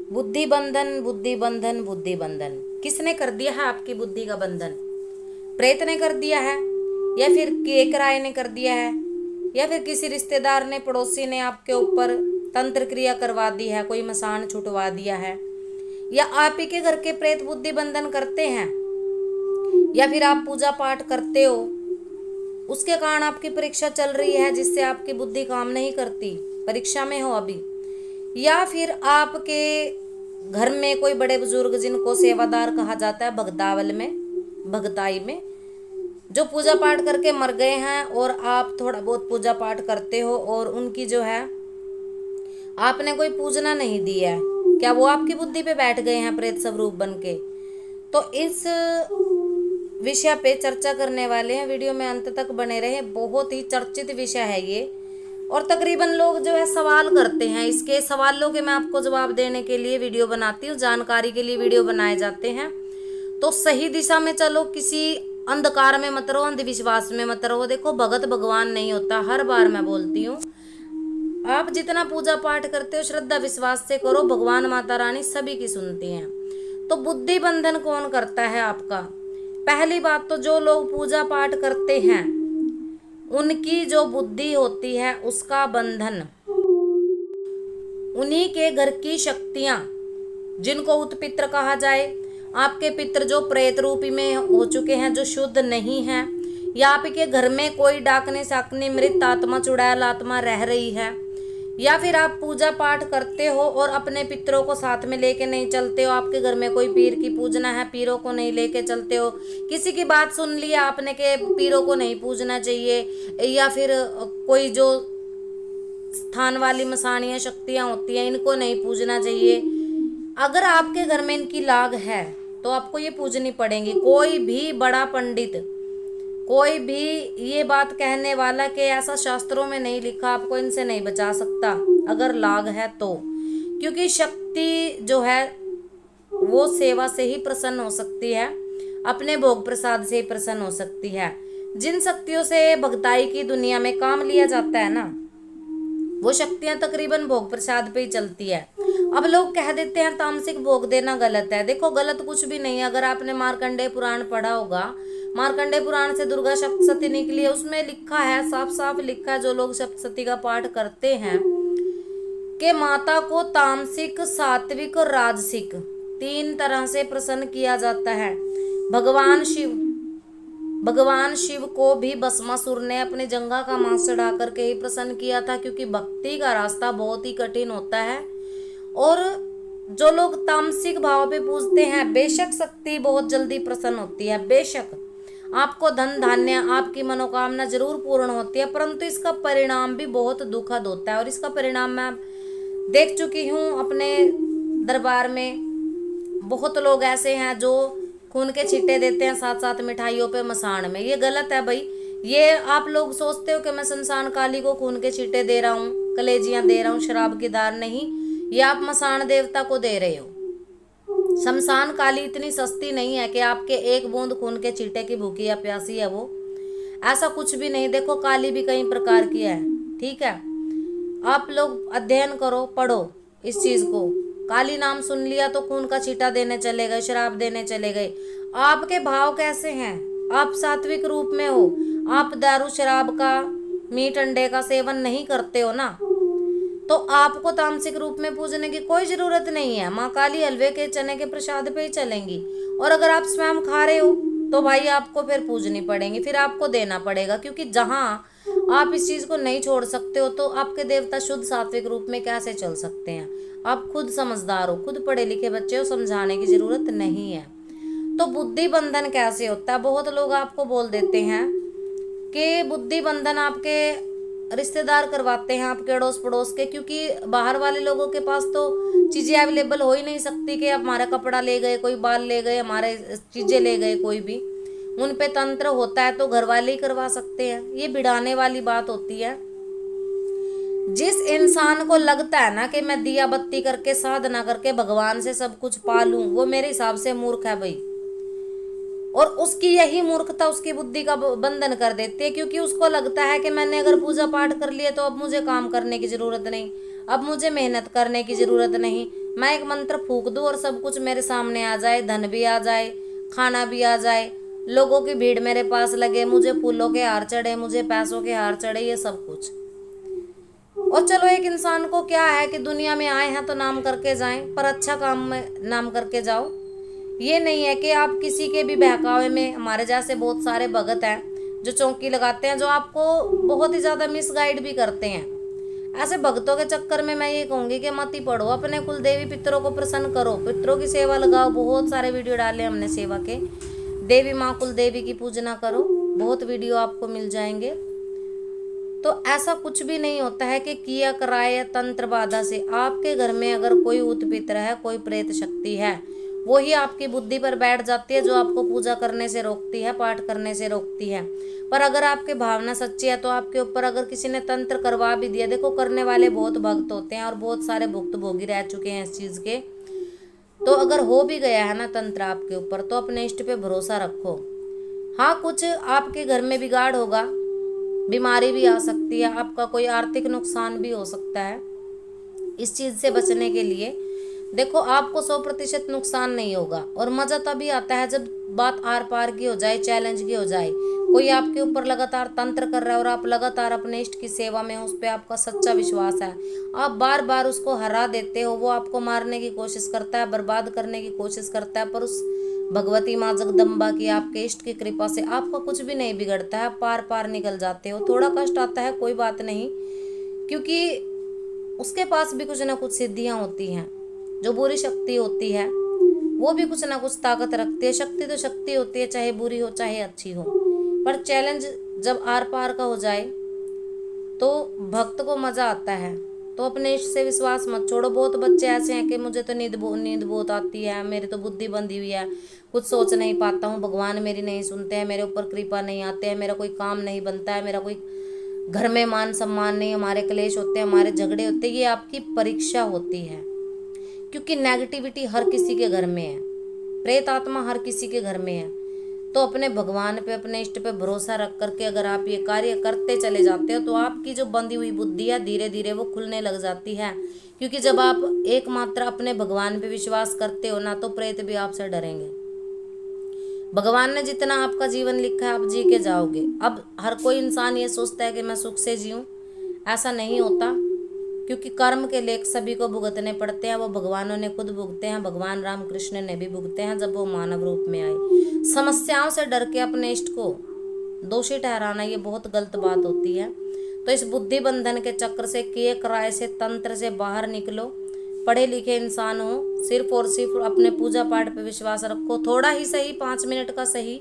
बुद्धि बंधन, बुद्धि बंधन, बुद्धि बंधन। किसने कर दिया है आपकी बुद्धि का बंधन? प्रेत ने कर दिया है, या फिर केकराय ने कर दिया है, या फिर किसी रिश्तेदार ने, पड़ोसी ने आपके ऊपर तंत्र क्रिया करवा दी है, कोई मसान छुटवा दिया है, या आप ही के घर के प्रेत बुद्धि बंधन करते हैं, या फिर आप पूजा पाठ करते हो, उसके कारण आपकी परीक्षा चल रही है जिससे आपकी बुद्धि काम नहीं करती, परीक्षा में हो अभी, या फिर आपके घर में कोई बड़े बुजुर्ग जिनको सेवादार कहा जाता है भगदावल में, भगताई में, जो पूजा पाठ करके मर गए हैं और आप थोड़ा बहुत पूजा पाठ करते हो और उनकी जो है आपने कोई पूजना नहीं दी है, क्या वो आपकी बुद्धि पे बैठ गए हैं प्रेत स्वरूप बन के? तो इस विषय पे चर्चा करने वाले हैं, वीडियो में अंत तक बने रहे। बहुत ही चर्चित विषय है ये, और तकरीबन लोग जो है सवाल करते हैं, इसके सवालों के मैं आपको जवाब देने के लिए वीडियो बनाती हूँ, जानकारी के लिए वीडियो बनाए जाते हैं। तो सही दिशा में चलो, किसी अंधकार में मत रहो, अंधविश्वास में मत रहो। देखो, भगत भगवान नहीं होता, हर बार मैं बोलती हूँ। आप जितना पूजा पाठ करते हो श्रद्धा विश्वास से करो, भगवान माता रानी सभी की सुनती हैं। तो बुद्धि बंधन कौन करता है आपका? पहली बात तो जो लोग पूजा पाठ करते हैं उनकी जो बुद्धि होती है उसका बंधन, उन्हीं के घर की शक्तियां, जिनको उत्पित्र कहा जाए, आपके पितर जो प्रेत रूपी में हो चुके हैं, जो शुद्ध नहीं है, या आपके घर में कोई डाकने साकने मृत आत्मा, चुड़ैल आत्मा रह रही है, या फिर आप पूजा पाठ करते हो और अपने पितरों को साथ में लेके नहीं चलते हो, आपके घर में कोई पीर की पूजना है, पीरों को नहीं लेके चलते हो, किसी की बात सुन लिया आपने के पीरों को नहीं पूजना चाहिए, या फिर कोई जो स्थान वाली मसानियाँ शक्तियाँ होती हैं इनको नहीं पूजना चाहिए। अगर आपके घर में इनकी लाग है तो आपको ये पूजनी पड़ेंगी। कोई भी बड़ा पंडित, कोई भी ये बात कहने वाला कि ऐसा शास्त्रों में नहीं लिखा, आपको इनसे नहीं बचा सकता अगर लाग है तो, क्योंकि शक्ति जो है वो सेवा से ही प्रसन्न हो सकती है, अपने भोग प्रसाद से ही प्रसन्न हो सकती है। जिन शक्तियों से भगताई की दुनिया में काम लिया जाता है ना, वो शक्तियां तकरीबन भोग प्रसाद पे ही चलती है। अब लोग कह देते हैं तामसिक भोग देना गलत है। देखो, गलत कुछ भी नहीं है। अगर आपने मार्कंडेय पुराण पढ़ा होगा, मार्कंडेय पुराण से दुर्गा सप्तशती निकली है, उसमें लिखा है, साफ साफ लिखा है, जो लोग सप्तशती का पाठ करते हैं, कि माता को तामसिक, सात्विक और राजसिक 3 तरह से प्रसन्न किया जाता है। भगवान शिव को भी भस्मासुर ने अपने जंघा का मांस चढ़ा करके ही प्रसन्न किया था, क्योंकि भक्ति का रास्ता बहुत ही कठिन होता है। और जो लोग तामसिक भाव पे पूजते हैं, बेशक शक्ति बहुत जल्दी प्रसन्न होती है, बेशक आपको धन धान्य, आपकी मनोकामना जरूर पूर्ण होती है, परंतु इसका परिणाम भी बहुत दुखद होता है। और इसका परिणाम मैं देख चुकी हूँ अपने दरबार में। बहुत लोग ऐसे हैं जो खून के छींटे देते हैं साथ साथ मिठाइयों पे, मसान में। ये गलत है भाई। ये आप लोग सोचते हो कि मैं शमशान काली को खून के छींटे दे रहा हूँ, कलेजियां दे रहा हूँ, शराब की दार नहीं, ये आप मसान देवता को दे रहे हो। शमशान काली इतनी सस्ती नहीं है कि आपके एक बूंद खून के छींटे की भूखी या प्यासी है वो, ऐसा कुछ भी नहीं। देखो, काली भी कई प्रकार की है, ठीक है। आप लोग अध्ययन करो, पढ़ो इस चीज को। काली नाम सुन लिया तो खून का छींटा देने चले गए, शराब देने चले गए। आपके भाव कैसे हैं? आप सात्विक रूप में हो, आप दारू शराब का, मीट अंडे का सेवन नहीं करते हो ना, तो आपको तामसिक रूप में पूजने की कोई जरूरत नहीं है। माँ काली हलवे के, चने के प्रसाद पे ही चलेंगी। और अगर आप स्वयं खा रहे हो तो भाई आपको फिर पूजनी पड़ेंगी, फिर आपको देना पड़ेगा, क्योंकि जहां आप इस चीज को नहीं छोड़ सकते हो तो आपके देवता शुद्ध सात्विक रूप में कैसे चल सकते हैं? आप खुद समझदार हो, खुद पढ़े लिखे बच्चे हो, समझाने की जरूरत नहीं है। तो बुद्धि बंधन कैसे होता है? बहुत लोग आपको बोल देते हैं कि बुद्धि बंधन आपके रिश्तेदार करवाते हैं, आपके अड़ोस पड़ोस के, क्योंकि बाहर वाले लोगों के पास तो चीजें अवेलेबल हो ही नहीं सकती कि हमारा कपड़ा ले गए, कोई बाल ले गए, हमारे चीजें ले गए, कोई भी उन पे तंत्र होता है तो घर वाले ही करवा सकते हैं। ये बिड़ाने वाली बात होती है। जिस इंसान को लगता है ना कि मैं दिया बत्ती करके, साधना करके भगवान से सब कुछ पा लूं, वो मेरे हिसाब से मूर्ख है भाई। और उसकी यही मूर्खता उसकी बुद्धि का बंधन कर देती है, क्योंकि उसको लगता है कि मैंने अगर पूजा पाठ कर लिया तो अब मुझे काम करने की जरूरत नहीं, अब मुझे मेहनत करने की जरूरत नहीं, मैं एक मंत्र फूंक दूं और सब कुछ मेरे सामने आ जाए, धन भी आ जाए, खाना भी आ जाए, लोगों की भीड़ मेरे पास लगे, मुझे फूलों के हार चढ़े, मुझे पैसों के हार चढ़े, ये सब कुछ। और चलो एक इंसान को क्या है कि दुनिया में आए हैं तो नाम करके जाएं, पर अच्छा काम में नाम करके जाओ। ये नहीं है कि आप किसी के भी बहकावे में, हमारे जैसे बहुत सारे भगत हैं जो चौकी लगाते हैं, जो आपको बहुत ही ज़्यादा मिसगाइड भी करते हैं। ऐसे भक्तों के चक्कर में मैं ये कहूँगी कि मत ही पढ़ो, अपने कुल देवी पितरों को प्रसन्न करो, पितरों की सेवा लगाओ। बहुत सारे वीडियो डाले हमने सेवा के, देवी माँ कुल देवी की पूजना करो, बहुत वीडियो आपको मिल जाएंगे। तो ऐसा कुछ भी नहीं होता है कि किया कराए तंत्र बाधा से। आपके घर में अगर कोई उत्पित्र है, कोई प्रेत शक्ति है, वो ही आपकी बुद्धि पर बैठ जाती है, जो आपको पूजा करने से रोकती है, पाठ करने से रोकती है। पर अगर आपकी भावना सच्ची है तो आपके ऊपर अगर किसी ने तंत्र करवा भी दिया, देखो करने वाले बहुत भक्त होते हैं और बहुत सारे भुक्त भोगी रह चुके हैं इस चीज के। तो अगर हो भी गया है ना तंत्र आपके ऊपर, तो अपने इष्ट पे भरोसा रखो। हाँ, कुछ आपके घर में बिगाड़ होगा, बीमारी भी आ सकती है, आपका कोई आर्थिक नुकसान भी हो सकता है। इस चीज से बचने के लिए देखो, आपको 100% नुकसान नहीं होगा। और मजा तभी आता है जब बात आर पार की हो जाए, चैलेंज की हो जाए। कोई आपके ऊपर लगातार तंत्र कर रहा है और आप लगातार अपने इष्ट की सेवा में, उस पर आपका सच्चा विश्वास है, आप बार बार उसको हरा देते हो, वो आपको मारने की कोशिश करता है, बर्बाद करने की कोशिश करता है, पर उस भगवती माँ जगदम्बा की, आपके इष्ट की कृपा से आपका कुछ भी नहीं बिगड़ता है, पार पार निकल जाते हो। थोड़ा कष्ट आता है, कोई बात नहीं, क्योंकि उसके पास भी कुछ ना कुछ सिद्धियां होती हैं। जो बुरी शक्ति होती है वो भी कुछ ना कुछ ताकत रखती है। शक्ति तो शक्ति होती है, चाहे बुरी हो चाहे अच्छी हो। पर चैलेंज जब आर पार का हो जाए तो भक्त को मजा आता है। तो अपने इष्ट से विश्वास मत छोड़ो। बहुत बच्चे ऐसे हैं कि मुझे तो नींद बहुत आती है, मेरी तो बुद्धि बंधी हुई है, कुछ सोच नहीं पाता हूँ, भगवान मेरी नहीं सुनते हैं, मेरे ऊपर कृपा नहीं आते हैं, मेरा कोई काम नहीं बनता है, मेरा कोई घर में मान सम्मान नहीं, हमारे क्लेश होते हैं, हमारे झगड़े होते हैं। ये आपकी परीक्षा होती है, क्योंकि नेगेटिविटी हर किसी के घर में है, प्रेत आत्मा हर किसी के घर में है। तो अपने भगवान पे, अपने इष्ट पे भरोसा रख करके अगर आप ये कार्य करते चले जाते हो तो आपकी जो बंधी हुई बुद्धि है धीरे धीरे वो खुलने लग जाती है। क्योंकि जब आप एकमात्र अपने भगवान पे विश्वास करते हो ना, तो प्रेत भी आपसे डरेंगे। भगवान ने जितना आपका जीवन लिखा है आप जी के जाओगे। अब हर कोई इंसान ये सोचता है कि मैं सुख से जीऊं, ऐसा नहीं होता, क्योंकि कर्म के लेख सभी को भुगतने पड़ते हैं। वो भगवानों ने खुद भुगते हैं, भगवान राम कृष्ण ने भी भुगते हैं जब वो मानव रूप में आए। समस्याओं से डर के अपने इष्ट को दोषी ठहराना ये बहुत गलत बात होती है। तो इस बुद्धि बंधन के चक्र से, किए कराए से, तंत्र से बाहर निकलो। पढ़े लिखे इंसान हो, सिर्फ और सिर्फ अपने पूजा पाठ पे विश्वास रखो। थोड़ा ही सही, 5 मिनट का सही,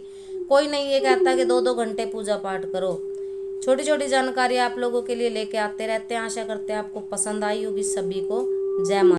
कोई नहीं ये कहता कि 2-2 घंटे पूजा पाठ करो। छोटी छोटी जानकारी आप लोगों के लिए लेके आते रहते हैं। आशा करते हैं आपको पसंद आई होगी। सभी को जय माता।